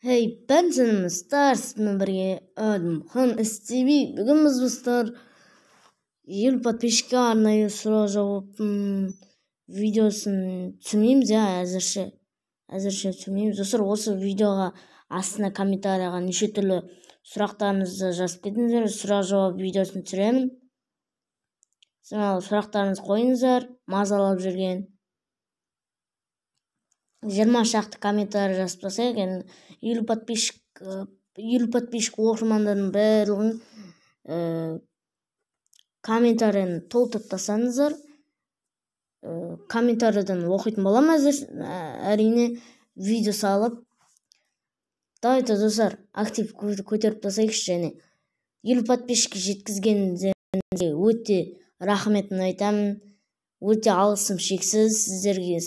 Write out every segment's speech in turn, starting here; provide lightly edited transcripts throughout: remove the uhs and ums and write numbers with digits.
Hey, бәріңіздің сізбен бірге Хан СТV. Бүгін біз достар ел подписчикке арнайы сұрақ жауап видеосын түсірмейміз. Әзірше түсірмейміз. Достар, осы видеоға астына комментарияға неше түрлі сұрақтарыңызды жазып кетіңіздер. Сұрақ жауап видеосын түсіремін. Сұрақтарыңызды қойыңыздар, мазалап жүрген 20 шақты комментарий жазып тастайық. Елу подписчик оқырмандардың барлығын комментарияны толтырып тастаңыздар. Комментарийдан оқитын боламын әрине, видео салып. Давайте, достар, актив көтеріп тастайықшы. Және 50 подписчикке жеткізгеніңізге өте рахметін айтамын. Өте алғысым шексіз сіздерге.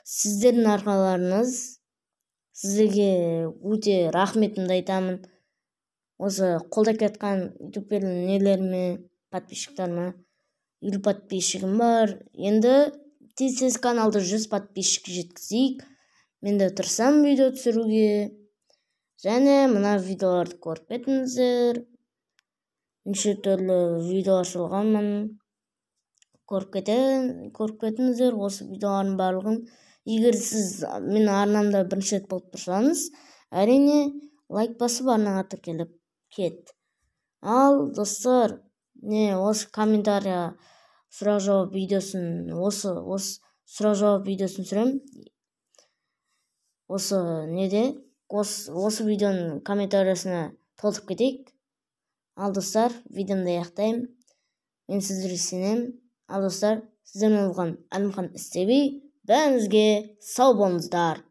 Сіздердің арқаларыңыз, сіздерге өте рахметімді айтамын. Осы қолдап жатқан ютуберлеріме, подписчиктарыма 50 подписчигім бар. Енді тез каналды 100 подписчикке жеткізейік. Мен де тырысамын видео түсіруге. Және мына видеоларды көріп кетіңіздер. Неше түрлі видео ашылғанмын. Көріп кетіңіздер осы видеолардың барлығын. Егер сіз мен арнамда бірінші рет болып тұрсаңыз, әрине лайк басып арнаға тіркеліп кет. Ал достар, осы комментария сұрақ жауап видеосын сұрақ жауап видеосын түсіремін. Осы видеоның комментариясына толтырып кетейік. Ал достар, видеомды аяқтаймын. Мен сіздерге сенемін. Ал достар, сіздермен болған Әлімхан СТV. Бәріңізге сау болыңыздар.